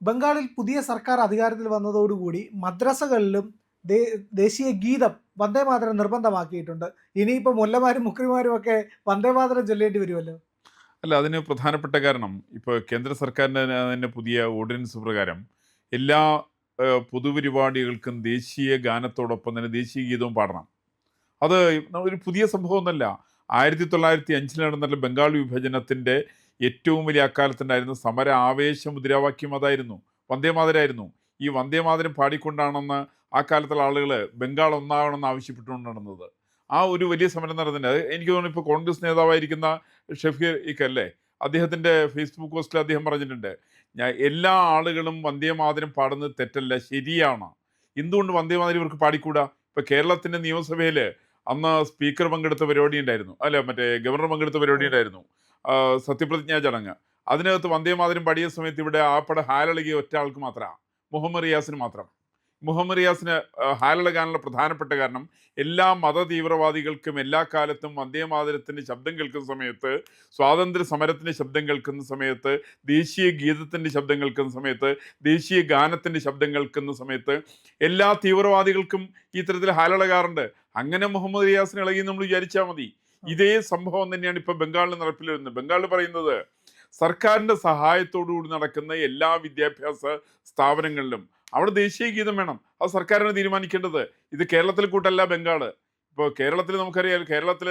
ബംഗാളിൽ പുതിയ സർക്കാർ അധികാരത്തിൽ വന്നതോടുകൂടി മദ്രസകളിലും ദേശീയ ഗീതം വന്ദേമാതരം നിർബന്ധമാക്കിയിട്ടുണ്ട്. ഇനിയിപ്പോൾ മുല്ലമാരും മുക്രിമാരും ഒക്കെ വന്ദേമാതരം ചൊല്ലേണ്ടി വരുമല്ലോ. അല്ല, അതിന് പ്രധാനപ്പെട്ട കാരണം ഇപ്പോൾ കേന്ദ്ര സർക്കാരിൻ്റെ തന്നെ പുതിയ ഓർഡിനൻസ് പ്രകാരം എല്ലാ പൊതുപരിപാടികൾക്കും ദേശീയ ഗാനത്തോടൊപ്പം തന്നെ ദേശീയ ഗീതവും പാടണം. അത് ഒരു പുതിയ സംഭവമൊന്നുമല്ല. 1905 നടന്ന ബംഗാൾ വിഭജനത്തിൻ്റെ ഏറ്റവും വലിയ അക്കാലത്തുണ്ടായിരുന്ന സമര ആവേശ മുദ്രാവാക്യം അതായിരുന്നു, വന്ദേമാതരായിരുന്നു. ഈ വന്ദേമാതരം പാടിക്കൊണ്ടാണെന്ന് ആ കാലത്തുള്ള ആളുകൾ ബംഗാൾ ഒന്നാവണമെന്ന് ആവശ്യപ്പെട്ടുകൊണ്ട് നടന്നത്. ആ ഒരു വലിയ സമരം നടന്നിട്ടുണ്ട്. അത് എനിക്ക് തോന്നുന്നു ഇപ്പോൾ കോൺഗ്രസ് നേതാവായിരിക്കുന്ന ഷഫീർ ഇക്കല്ലേ, അദ്ദേഹത്തിൻ്റെ ഫേസ്ബുക്ക് പോസ്റ്റിൽ അദ്ദേഹം പറഞ്ഞിട്ടുണ്ട്, എല്ലാ ആളുകളും വന്ദേമാതരം പാടുന്നത് തെറ്റല്ല, ശരിയാണ്. എന്തുകൊണ്ട് വന്ദേമാതരം ഇവർക്ക് പാടിക്കൂടാ? ഇപ്പൊ കേരളത്തിന്റെ നിയമസഭയിൽ അന്ന് സ്പീക്കർ പങ്കെടുത്ത പരിപാടി ഉണ്ടായിരുന്നു, അല്ല മറ്റേ ഗവർണർ പങ്കെടുത്ത പരിപാടി ഉണ്ടായിരുന്നു, സത്യപ്രതിജ്ഞാ ചടങ്ങ്. അതിനകത്ത് വന്ദേമാതരം പാടിയ സമയത്ത് ഇവിടെ ആപ്പടെ ഹാലളകിയ ഒറ്റ ആൾക്ക് മാത്രമാണ്, മുഹമ്മദ് റിയാസിന് മാത്രം. മുഹമ്മദ് റിയാസിന് ഹാലളകാനുള്ള പ്രധാനപ്പെട്ട കാരണം എല്ലാ മത തീവ്രവാദികൾക്കും എല്ലാ കാലത്തും വന്ദേമാതരത്തിൻ്റെ ശബ്ദം കേൾക്കുന്ന സമയത്ത്, സ്വാതന്ത്ര്യ സമരത്തിൻ്റെ ശബ്ദം കേൾക്കുന്ന സമയത്ത്, ദേശീയ ഗീതത്തിൻ്റെ ശബ്ദം കേൾക്കുന്ന സമയത്ത്, ദേശീയ ഗാനത്തിൻ്റെ ശബ്ദം കേൾക്കുന്ന സമയത്ത് എല്ലാ തീവ്രവാദികൾക്കും ഈ തരത്തിൽ ഹാലളകാറുണ്ട്. അങ്ങനെ മുഹമ്മദ് റിയാസിന് ഇളകി നമ്മൾ വിചാരിച്ചാൽ മതി. ഇതേ സംഭവം തന്നെയാണ് ഇപ്പൊ ബംഗാളിൽ നടപ്പിൽ വരുന്നത്. ബംഗാളിൽ പറയുന്നത് സർക്കാരിന്റെ സഹായത്തോടു കൂടി നടക്കുന്ന എല്ലാ വിദ്യാഭ്യാസ സ്ഥാപനങ്ങളിലും അവിടെ ദേശീയ ഗീതം വേണം. അത് സർക്കാരാണ് തീരുമാനിക്കേണ്ടത്. ഇത് കേരളത്തിൽ കൂട്ടല്ല ബംഗാള്. ഇപ്പോൾ കേരളത്തിൽ നമുക്കറിയാം, കേരളത്തിൽ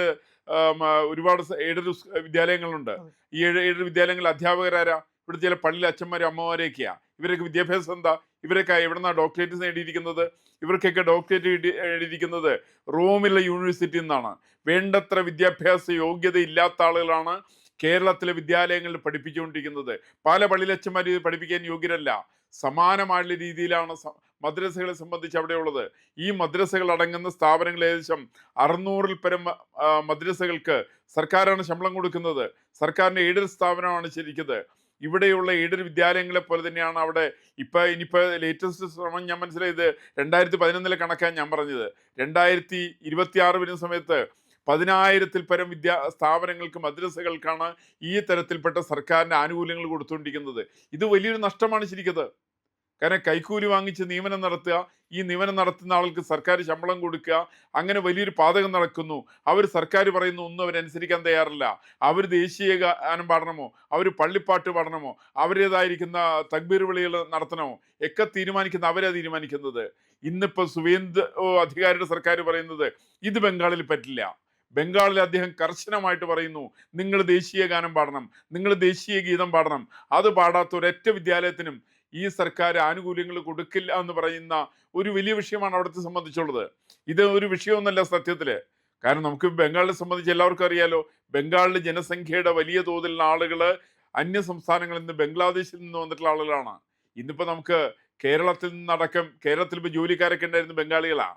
ഒരുപാട് എയ്ഡഡ് വിദ്യാലയങ്ങളുണ്ട്. ഈ എയ്ഡഡ് വിദ്യാലയങ്ങളിൽ അധ്യാപകരാരാ? ഇവിടെ ചില പള്ളിയിലെ അച്ഛന്മാരും അമ്മമാരെയൊക്കെയാ. ഇവരൊക്കെ വിദ്യാഭ്യാസം എന്താ? ഇവരൊക്കെ എവിടെന്നാ ഡോക്ടറേറ്റ് നേടിയിരിക്കുന്നത്? ഇവർക്കൊക്കെ ഡോക്ടറേറ്റ് നേടിയിരിക്കുന്നത് റോമിലെ യൂണിവേഴ്സിറ്റിയിൽ നിന്നാണ്. വേണ്ടത്ര വിദ്യാഭ്യാസ യോഗ്യത ഇല്ലാത്ത ആളുകളാണ് കേരളത്തിലെ വിദ്യാലയങ്ങളിൽ പഠിപ്പിച്ചുകൊണ്ടിരിക്കുന്നത്. പല പള്ളിയിലച്ഛന്മാർ ഇത് പഠിപ്പിക്കാൻ യോഗ്യരല്ല. സമാനമായുള്ള രീതിയിലാണ് മദ്രസകളെ സംബന്ധിച്ച് അവിടെയുള്ളത്. ഈ മദ്രസകൾ അടങ്ങുന്ന സ്ഥാപനങ്ങൾ ഏകദേശം 600-ൽ പരം മദ്രസകൾക്ക് സർക്കാരാണ് ശമ്പളം കൊടുക്കുന്നത്. സർക്കാരിൻ്റെ എയ്ഡഡ് സ്ഥാപനമാണ് ശരിക്കുന്നത്. ഇവിടെയുള്ള എയ്ഡഡ് വിദ്യാലയങ്ങളെ പോലെ തന്നെയാണ് അവിടെ. ഇനിയിപ്പോൾ ലേറ്റസ്റ്റ് ശ്രമം ഞാൻ മനസ്സിലായത് 2011 കണക്കാണ് ഞാൻ പറഞ്ഞത്. 2026 വരുന്ന സമയത്ത് 10,000-ൽ പരം സ്ഥാപനങ്ങൾക്ക്, മദ്രസകൾക്കാണ് ഈ തരത്തിൽപ്പെട്ട സർക്കാരിൻ്റെ ആനുകൂല്യങ്ങൾ കൊടുത്തുകൊണ്ടിരിക്കുന്നത്. ഇത് വലിയൊരു നഷ്ടമാണ് ശരിക്കത്. കാരണം കൈക്കൂലി വാങ്ങിച്ച് നിയമനം നടത്തുക, ഈ നിയമനം നടത്തുന്ന ആൾക്ക് സർക്കാർ ശമ്പളം കൊടുക്കുക, അങ്ങനെ വലിയൊരു പാതകം നടക്കുന്നു. അവർ സർക്കാർ പറയുന്ന ഒന്നും അവരനുസരിക്കാൻ തയ്യാറില്ല. അവർ ദേശീയ ഗാനം പാടണമോ, അവർ പള്ളിപ്പാട്ട് പാടണമോ, അവരേതായിരിക്കുന്ന തക്ബീർ വിളികൾ നടത്തണമോ ഒക്കെ തീരുമാനിക്കുന്ന അവരാ തീരുമാനിക്കുന്നത്. ഇന്നിപ്പോൾ സുവേന്ദ് അധികാരിയുടെ സർക്കാർ പറയുന്നത് ഇത് ബംഗാളിൽ പറ്റില്ല. ബംഗാളിൽ അദ്ദേഹം കർശനമായിട്ട് പറയുന്നു, നിങ്ങൾ ദേശീയ ഗാനം പാടണം, നിങ്ങൾ ദേശീയ ഗീതം പാടണം. അത് പാടാത്ത ഒരൊറ്റ വിദ്യാലയത്തിനും ഈ സർക്കാർ ആനുകൂല്യങ്ങൾ കൊടുക്കില്ല എന്ന് പറയുന്ന ഒരു വലിയ വിഷയമാണ് അവിടുത്തെ സംബന്ധിച്ചുള്ളത്. ഇത് ഒരു വിഷയമൊന്നുമല്ല സത്യത്തില്. കാരണം നമുക്ക് ബംഗാളിനെ സംബന്ധിച്ച് എല്ലാവർക്കും അറിയാലോ, ബംഗാളിലെ ജനസംഖ്യയുടെ വലിയ തോതിലുള്ള ആളുകൾ അന്യ സംസ്ഥാനങ്ങളിൽ നിന്ന്, ബംഗ്ലാദേശിൽ നിന്ന് വന്നിട്ടുള്ള ആളുകളാണ്. ഇന്നിപ്പോ നമുക്ക് കേരളത്തിൽ നിന്നടക്കം, കേരളത്തിൽ ഇപ്പോൾ ജോലിക്കാരൊക്കെ ഉണ്ടായിരുന്ന ബംഗാളികളാ.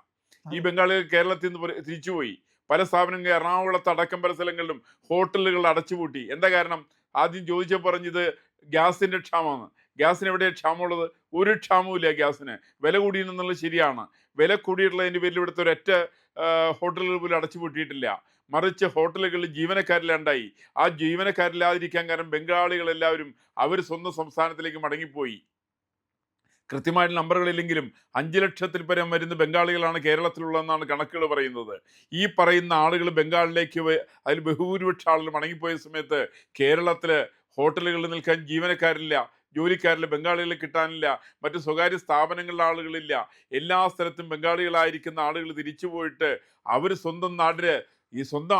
ഈ ബംഗാളികൾ കേരളത്തിൽ നിന്ന് തിരിച്ചുപോയി. പല സ്ഥാപനങ്ങൾ എറണാകുളത്ത് അടക്കം പല സ്ഥലങ്ങളിലും ഹോട്ടലുകൾ അടച്ചുപൂട്ടി. എന്താ കാരണം? ആദ്യം ചോദിച്ചപ്പോൾ പറഞ്ഞത് ഗ്യാസിന്റെ ക്ഷാമമാണ്. ഗ്യാസിന് എവിടെയാണ് ക്ഷാമമുള്ളത്? ഒരു ക്ഷാമവും ഇല്ല ഗ്യാസിന്. വില കൂടിയെന്നുള്ളത് ശരിയാണ്. വില കൂടിയിട്ടുള്ളതിൻ്റെ പേരിൽ ഇവിടുത്തെ ഒരൊറ്റ ഹോട്ടലുകൾ പോലും അടച്ചുപൂട്ടിയിട്ടില്ല. മറിച്ച് ഹോട്ടലുകളിൽ ജീവനക്കാരില്ലാണ്ടായി. ആ ജീവനക്കാരില്ലാതിരിക്കാൻ കാരണം ബംഗാളികളെല്ലാവരും അവർ സ്വന്തം സംസ്ഥാനത്തിലേക്ക് മടങ്ങിപ്പോയി. കൃത്യമായിട്ട് നമ്പറുകളില്ലെങ്കിലും 5 ലക്ഷത്തിൽ പരം വരുന്ന ബംഗാളികളാണ് കേരളത്തിലുള്ളതെന്നാണ് കണക്കുകൾ പറയുന്നത്. ഈ പറയുന്ന ആളുകൾ ബംഗാളിലേക്ക് അതിൽ ബഹുഭൂരിപക്ഷ ആളുകൾ മടങ്ങിപ്പോയ സമയത്ത് കേരളത്തിൽ ഹോട്ടലുകളിൽ നിൽക്കാൻ ജീവനക്കാരില്ല, ജോലിക്കാരില്ല, ബംഗാളികളെ കിട്ടാനില്ല, മറ്റു സ്വകാര്യ സ്ഥാപനങ്ങളിലെ ആളുകളില്ല. എല്ലാ സ്ഥലത്തും ബംഗാളികളായിരിക്കുന്ന ആളുകൾ തിരിച്ചു പോയിട്ട് അവർ സ്വന്തം നാടിന്,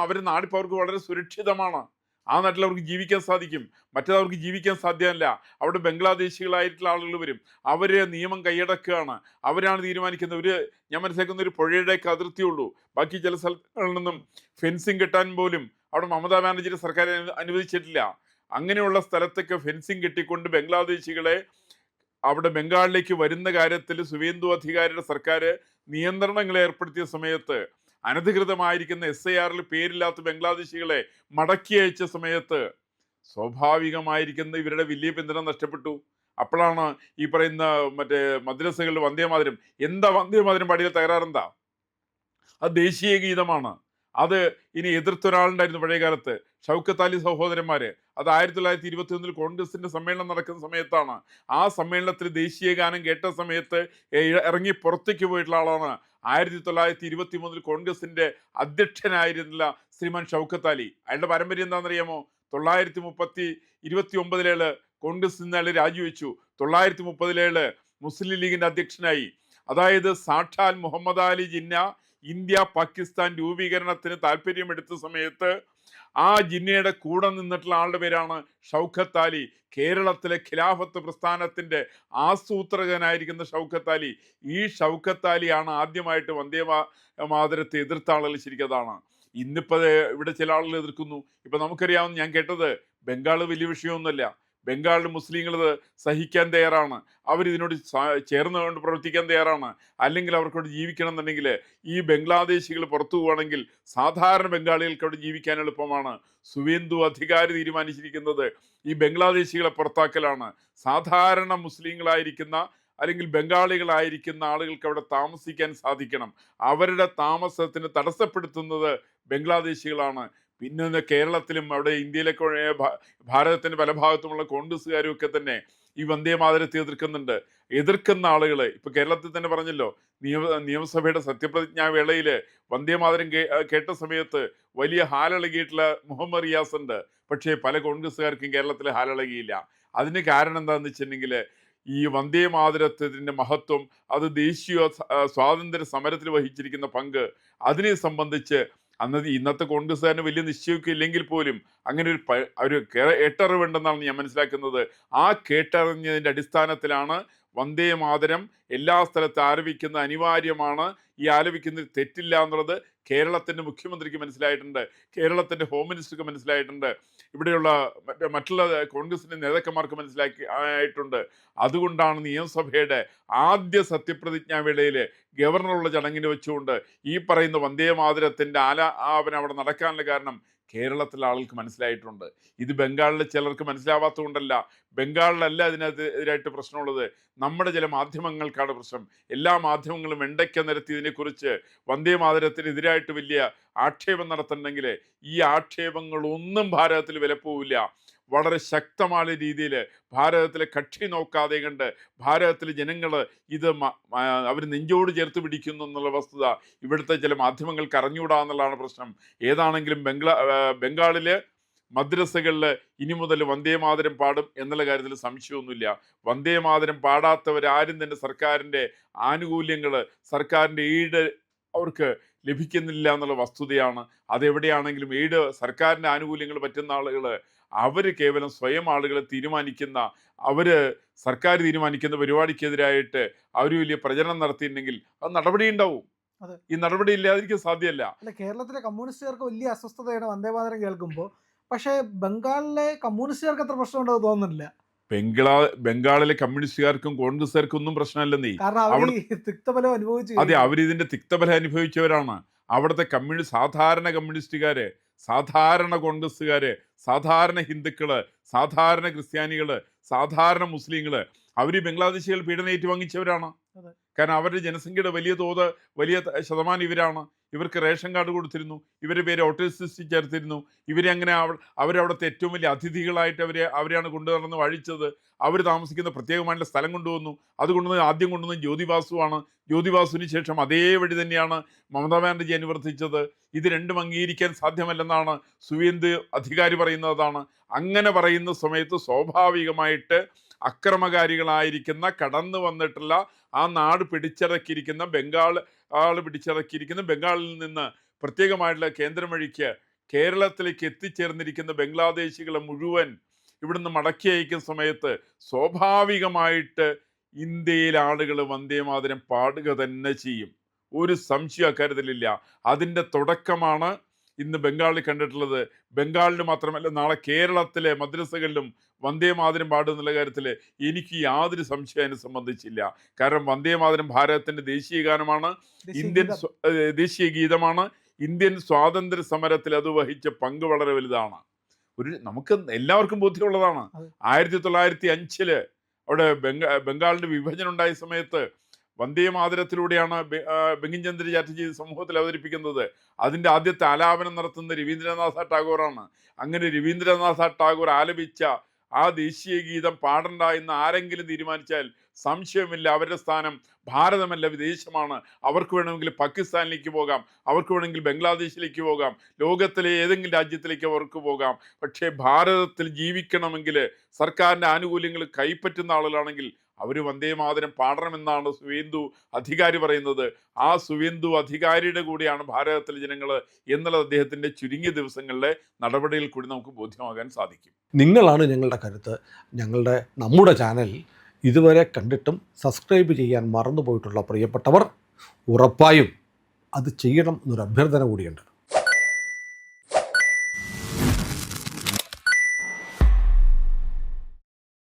അവരുടെ നാടിപ്പോൾ അവർക്ക് വളരെ സുരക്ഷിതമാണ്. ആ നാട്ടിൽ അവർക്ക് ജീവിക്കാൻ സാധിക്കും. മറ്റേത് അവർക്ക് ജീവിക്കാൻ സാധ്യമല്ല. അവിടെ ബംഗ്ലാദേശികളായിട്ടുള്ള ആളുകൾ വരും. അവർ നിയമം കൈയടക്കുകയാണ്. അവരാണ് തീരുമാനിക്കുന്നത്. ഞാൻ മനസ്സിലാക്കുന്ന ഒരു പുഴയുടെയൊക്കെ അതിർത്തിയുള്ളൂ. ബാക്കി ചില സ്ഥലങ്ങളിൽ നിന്നും ഫെൻസിങ് കെട്ടാൻ പോലും അവിടെ മമതാ ബാനർജിയുടെ സർക്കാർ അനുവദിച്ചിട്ടില്ല. അങ്ങനെയുള്ള സ്ഥലത്തൊക്കെ ഫെൻസിങ് കെട്ടിക്കൊണ്ട് ബംഗ്ലാദേശികളെ അവിടെ ബംഗാളിലേക്ക് വരുന്ന കാര്യത്തിൽ സുവേന്ദു അധികാരിയുടെ സർക്കാർ നിയന്ത്രണങ്ങൾ ഏർപ്പെടുത്തിയ സമയത്ത്, അനധികൃതമായിരിക്കുന്ന SIRൽ പേരില്ലാത്ത ബംഗ്ലാദേശികളെ മടക്കി അയച്ച സമയത്ത് സ്വാഭാവികമായിരിക്കുന്ന ഇവരുടെ വലിയ പിന്തുണ നഷ്ടപ്പെട്ടു. അപ്പോഴാണ് ഈ പറയുന്ന മറ്റേ മദ്രസകളിൽ വന്ദേമാതരം, എന്താ വന്ദേമാതരം പാടിയ തകരാറെന്താ? അത് ദേശീയ ഗീതമാണ്. അത് ഇനി എതിർത്തൊരാളുണ്ടായിരുന്നു പഴയ കാലത്ത്, ഷൗക്കത്ത് അലി സഹോദരന്മാര്. അത് 1921 കോൺഗ്രസിന്റെ സമ്മേളനം നടക്കുന്ന സമയത്താണ്. ആ സമ്മേളനത്തിൽ ദേശീയ ഗാനം കേട്ട സമയത്ത് ഇറങ്ങി പുറത്തേക്ക് പോയിട്ടുള്ള ആളാണ് 1923 കോൺഗ്രസിന്റെ അധ്യക്ഷനായിരുന്നില്ല ശ്രീമാൻ ഷൗക്കത്ത് അലി. അയാളുടെ പാരമ്പര്യം എന്താണെന്നറിയാമോ? 1929 കോൺഗ്രസ് നിന്ന് അയാൾ രാജിവെച്ചു. 1930 മുസ്ലിം ലീഗിന്റെ അധ്യക്ഷനായി. അതായത് സാക്ഷാൽ മുഹമ്മദ് അലി ജിന്ന ഇന്ത്യ പാകിസ്ഥാൻ രൂപീകരണത്തിന് താല്പര്യമെടുത്ത സമയത്ത് ആ ജിന്നയുടെ കൂടെ നിന്നിട്ടുള്ള ആളുടെ പേരാണ് ഷൗക്കത്ത് അലി. കേരളത്തിലെ ഖിലാഫത്ത് പ്രസ്ഥാനത്തിന്റെ ആസൂത്രകനായിരിക്കുന്ന ഷൗക്കത്ത് അലി. ഈ ഷൗക്കത്ത് അലിയാണ് ആദ്യമായിട്ട് വന്ദേ മാതരത്തെ എതിർത്ത ആളുകൾ. ശരിക്കതാണ്. ഇന്നിപ്പോ ഇവിടെ ചില ആളുകൾ എതിർക്കുന്നു. ഇപ്പൊ നമുക്കറിയാവുന്ന, ഞാൻ കേട്ടത് ബംഗാൾ വലിയ വിഷയമൊന്നുമല്ല. ബംഗാളിൽ മുസ്ലിങ്ങൾ സഹിക്കാൻ തയ്യാറാണ്. അവരിതിനോട് ചേർന്നുകൊണ്ട് പ്രവർത്തിക്കാൻ തയ്യാറാണ്. അല്ലെങ്കിൽ അവർക്കോട് ജീവിക്കണം എന്നുണ്ടെങ്കിൽ ഈ ബംഗ്ലാദേശികൾ പുറത്തു പോവുകയാണെങ്കിൽ സാധാരണ ബംഗാളികൾക്ക് അവിടെ ജീവിക്കാൻ എളുപ്പമാണ്. സുവേന്ദു അധികാരി തീരുമാനിച്ചിരിക്കുന്നത് ഈ ബംഗ്ലാദേശികളെ പുറത്താക്കലാണ്. സാധാരണ മുസ്ലിങ്ങളായിരിക്കുന്ന അല്ലെങ്കിൽ ബംഗാളികളായിരിക്കുന്ന ആളുകൾക്ക് അവിടെ താമസിക്കാൻ സാധിക്കണം. അവരുടെ താമസത്തിന് തടസ്സപ്പെടുത്തുന്നത് ബംഗ്ലാദേശികളാണ്. പിന്നെ കേരളത്തിലും അവിടെ ഇന്ത്യയിലൊക്കെ ഭാരതത്തിന്റെ പല ഭാഗത്തുമുള്ള കോൺഗ്രസ്സുകാരും ഒക്കെ തന്നെ ഈ വന്ദേ മാതരത്തെ എതിർക്കുന്നുണ്ട്. എതിർക്കുന്ന ആളുകൾ ഇപ്പൊ കേരളത്തിൽ തന്നെ പറഞ്ഞല്ലോ, നിയമസഭയുടെ സത്യപ്രതിജ്ഞാ വേളയിൽ വന്ദേ മാതരം കേട്ട സമയത്ത് വലിയ ഹാലിളകിയിട്ടുള്ള മുഹമ്മദ് റിയാസ് ഉണ്ട്. പക്ഷേ പല കോൺഗ്രസ്സുകാർക്കും കേരളത്തിൽ ഹാലിളകിയില്ല. അതിന് കാരണം എന്താണെന്ന് വെച്ചിട്ടുണ്ടെങ്കിൽ ഈ വന്ദേ മാതരത്തിന്റെ മഹത്വം, അത് ദേശീയ സ്വാതന്ത്ര്യ സമരത്തിൽ വഹിച്ചിരിക്കുന്ന പങ്ക്, അതിനെ സംബന്ധിച്ച് ഇന്നത്തെ കോൺഗ്രസ്സുകാരന് വലിയ നിശ്ചയമൊക്കെ ഇല്ലെങ്കിൽ പോലും അങ്ങനെ ഒരു കേട്ടറിവുണ്ടെന്നാണ് ഞാൻ മനസ്സിലാക്കുന്നത്. ആ കേട്ടറിഞ്ഞതിന്റെ അടിസ്ഥാനത്തിലാണ് വന്ദേ മാതരം എല്ലാ സ്ഥലത്തും ആലപിക്കുന്നത് അനിവാര്യമാണ്, ഈ ആലപിക്കുന്നത് തെറ്റില്ല എന്നുള്ളത് കേരളത്തിന്റെ മുഖ്യമന്ത്രിക്ക് മനസ്സിലായിട്ടുണ്ട്, കേരളത്തിന്റെ ഹോം മിനിസ്റ്റർക്ക് മനസ്സിലായിട്ടുണ്ട്, ഇവിടെയുള്ള മറ്റുള്ള കോൺഗ്രസിന്റെ നേതാക്കന്മാർക്ക് ആയിട്ടുണ്ട്. അതുകൊണ്ടാണ് നിയമസഭയുടെ ആദ്യ സത്യപ്രതിജ്ഞാ വേളയിൽ ഗവർണറുള്ള ചടങ്ങിന് വെച്ചുകൊണ്ട് ഈ പറയുന്ന വന്ദേ മാതരത്തിന്റെ ആലാപനം അവിടെ നടക്കാനുള്ള കാരണം കേരളത്തിലെ ആൾക്ക് മനസ്സിലായിട്ടുണ്ട്. ഇത് ബംഗാളിലെ ചിലർക്ക് മനസ്സിലാവാത്തത് കൊണ്ടല്ല, ബംഗാളിലല്ല ഇതിനെതിരായിട്ട് പ്രശ്നമുള്ളത്, നമ്മുടെ ചില മാധ്യമങ്ങൾക്കാണ് പ്രശ്നം. എല്ലാ മാധ്യമങ്ങളും വെണ്ടയ്ക്ക നിരത്തി ഇതിനെക്കുറിച്ച് വന്ദേ മാതരത്തിനെതിരായിട്ട് വലിയ ആക്ഷേപം നടത്തുന്നുണ്ടെങ്കിൽ ഈ ആക്ഷേപങ്ങളൊന്നും ഭാരതത്തിൽ വിലപ്പോവില്ല. വളരെ ശക്തമായ രീതിയിൽ ഭാരതത്തിലെ കക്ഷി നോക്കാതെ കണ്ട് ഭാരതത്തിലെ ജനങ്ങൾ ഇത് അവർ നെഞ്ചോട് ചേർത്ത് പിടിക്കുന്നു എന്നുള്ള വസ്തുത ഇവിടുത്തെ ചില മാധ്യമങ്ങൾക്ക് അറിഞ്ഞുകൂടാ എന്നുള്ളതാണ് പ്രശ്നം. ഏതാണെങ്കിലും ബംഗാളിലെ മദ്രസകളിൽ ഇനി മുതൽ വന്ദേ മാതരം പാടും എന്നുള്ള കാര്യത്തിൽ സംശയമൊന്നുമില്ല. വന്ദേ മാതരം പാടാത്തവരാരും തന്നെ സർക്കാരിൻ്റെ ആനുകൂല്യങ്ങൾ, സർക്കാരിൻ്റെ എയ്ഡ് അവർക്ക് ലഭിക്കുന്നില്ല എന്നുള്ള വസ്തുതയാണ്. അതെവിടെയാണെങ്കിലും എയ്ഡ്, സർക്കാരിൻ്റെ ആനുകൂല്യങ്ങൾ പറ്റുന്ന ആളുകൾ അവർ കേവലം സ്വയം ആളുകളെ തീരുമാനിക്കുന്ന, സർക്കാർ തീരുമാനിക്കുന്ന പരിപാടിക്കെതിരായിട്ട് അവർ വലിയ പ്രചരണം നടത്തിയിട്ടുണ്ടെങ്കിൽ അത് നടപടി ഉണ്ടാവും. ഈ നടപടി ഇല്ലാതിരിക്കാൻ സാധ്യമല്ല. അല്ല, കേരളത്തിലെ കമ്മ്യൂണിസ്റ്റുകാർക്ക് വലിയ അസ്വസ്ഥതയാണ് വന്ദേ മാതരം കേൾക്കുമ്പോൾ. പക്ഷേ ബംഗാളിലെ കമ്മ്യൂണിസ്റ്റുകാർക്ക് അത്ര പ്രശ്നമുണ്ടെന്ന് തോന്നുന്നില്ല. ബംഗാളിലെ കമ്മ്യൂണിസ്റ്റുകാർക്കും കോൺഗ്രസ്സുകാർക്കും ഒന്നും പ്രശ്നമല്ലെന്നേ. കാരണം തിക്തഫലം അനുഭവിച്ചു. അതെ, അവരിതിന്റെ തിക്തഫലം അനുഭവിച്ചവരാണ്. അവിടുത്തെ സാധാരണ കമ്മ്യൂണിസ്റ്റുകാര്, സാധാരണ കോൺഗ്രസ്സുകാര്, സാധാരണ ഹിന്ദുക്കള്, സാധാരണ ക്രിസ്ത്യാനികള്, സാധാരണ മുസ്ലിങ്ങള്, അവര് ബംഗ്ലാദേശികൾ പീഡനം ഏറ്റുവാങ്ങിച്ചവരാണ്. കാരണം അവരുടെ ജനസംഖ്യയുടെ വലിയ ശതമാനം ഇവരാണ്. ഇവർക്ക് റേഷൻ കാർഡ് കൊടുത്തിരുന്നു, ഇവരുടെ പേര് വോട്ടേഴ്സ് ലിസ്റ്റിൽ ചേർത്തിരുന്നു. ഇവരെ അങ്ങനെ അവരവിടുത്തെ ഏറ്റവും വലിയ അതിഥികളായിട്ട് അവരെയാണ് കൊണ്ടുനടന്ന് വഴിച്ചത്. അവർ താമസിക്കുന്ന പ്രത്യേകമായിട്ടുള്ള സ്ഥലം കൊണ്ടുവന്നു. ആദ്യം കൊണ്ടുവന്നത് ജ്യോതിബാസുവാണ്. ജ്യോതിബാസുവിന് ശേഷം അതേ വഴി തന്നെയാണ് മമതാ ബാനർജി അനുവർത്തിച്ചത്. ഇത് രണ്ടും അംഗീകരിക്കാൻ സാധ്യമല്ലെന്നാണ് സുവേന്ദു അധികാരി പറയുന്നതാണ്. അങ്ങനെ പറയുന്ന സമയത്ത് സ്വാഭാവികമായിട്ട് അക്രമകാരികളായിരിക്കുന്ന, കടന്നു വന്നിട്ടുള്ള, ആ നാട് പിടിച്ചടക്കിയിരിക്കുന്ന ബംഗാളിൽ നിന്ന് പ്രത്യേകമായിട്ടുള്ള കേന്ദ്രം വഴിക്ക് കേരളത്തിലേക്ക് എത്തിച്ചേർന്നിരിക്കുന്ന ബംഗ്ലാദേശികളെ മുഴുവൻ ഇവിടുന്ന് മടക്കി അയക്കുന്ന സമയത്ത് സ്വാഭാവികമായിട്ട് ഇന്ത്യയിലെ ആളുകൾ വന്ദേ മാതരം പാടുക തന്നെ ചെയ്യും. ഒരു സംശയം അക്കാര്യത്തിലില്ല. അതിൻ്റെ തുടക്കമാണ് ഇന്ന് ബംഗാളിൽ കണ്ടിട്ടുള്ളത്. ബംഗാളിൽ മാത്രമല്ല, നാളെ കേരളത്തിലെ മദ്രസകളിലും വന്ദേ മാതരം പാടുന്നുള്ള കാര്യത്തിൽ എനിക്ക് യാതൊരു സംശയം അതിനെ സംബന്ധിച്ചില്ല. കാരണം വന്ദേ മാതരം ഭാരതത്തിന്റെ ദേശീയ ഗാനമാണ്, ദേശീയ ഗീതമാണ്. ഇന്ത്യൻ സ്വാതന്ത്ര്യ സമരത്തിൽ അത് വഹിച്ച പങ്ക് വളരെ വലുതാണ്. നമുക്ക് എല്ലാവർക്കും ബോധ്യമുള്ളതാണ്. 1905 അവിടെ ബംഗാളിന്റെ വിഭജനം ഉണ്ടായ സമയത്ത് വന്ദേ മാതരത്തിലൂടെയാണ് ബങ്കിം ചന്ദ്ര ചാറ്റർജി സമൂഹത്തിൽ അവതരിപ്പിക്കുന്നത്. അതിൻ്റെ ആദ്യത്തെ ആലാപനം നടത്തുന്നത് രവീന്ദ്രനാഥ ടാഗോറാണ്. അങ്ങനെ രവീന്ദ്രനാഥ ടാഗോർ ആലപിച്ച ആ ദേശീയ ഗീതം പാടണ്ട എന്ന് ആരെങ്കിലും തീരുമാനിച്ചാൽ സംശയമില്ല അവരുടെ സ്ഥാനം ഭാരതമല്ല വിദേശമാണ്. അവർക്ക് വേണമെങ്കിൽ പാകിസ്ഥാനിലേക്ക് പോകാം, അവർക്ക് വേണമെങ്കിൽ ബംഗ്ലാദേശിലേക്ക് പോകാം, ലോകത്തിലെ ഏതെങ്കിലും രാജ്യത്തിലേക്ക് അവർക്ക് പോകാം. പക്ഷേ ഭാരതത്തിൽ ജീവിക്കണമെങ്കിൽ സർക്കാരിൻ്റെ ആനുകൂല്യങ്ങൾ കൈപ്പറ്റുന്ന ആളുകളാണെങ്കിൽ അവർ വന്ദേ മാതരം പാടണമെന്നാണ് സുവേന്ദു അധികാരി പറയുന്നത്. ആ സുവേന്ദു അധികാരിയുടെ കൂടിയാണ് ഭാരതത്തിലെ ജനങ്ങൾ എന്നുള്ളത് അദ്ദേഹത്തിൻ്റെ ചുരുങ്ങിയ ദിവസങ്ങളിലെ നടപടിയിൽ കൂടി നമുക്ക് ബോധ്യമാകാൻ സാധിക്കും. നിങ്ങളാണ് ഞങ്ങളുടെ കരുത്ത്. നമ്മുടെ ചാനൽ ഇതുവരെ കണ്ടിട്ടും സബ്സ്ക്രൈബ് ചെയ്യാൻ മറന്നുപോയിട്ടുള്ള പ്രിയപ്പെട്ടവർ ഉറപ്പായും അത് ചെയ്യണം എന്നൊരു അഭ്യർത്ഥന കൂടിയുണ്ട്.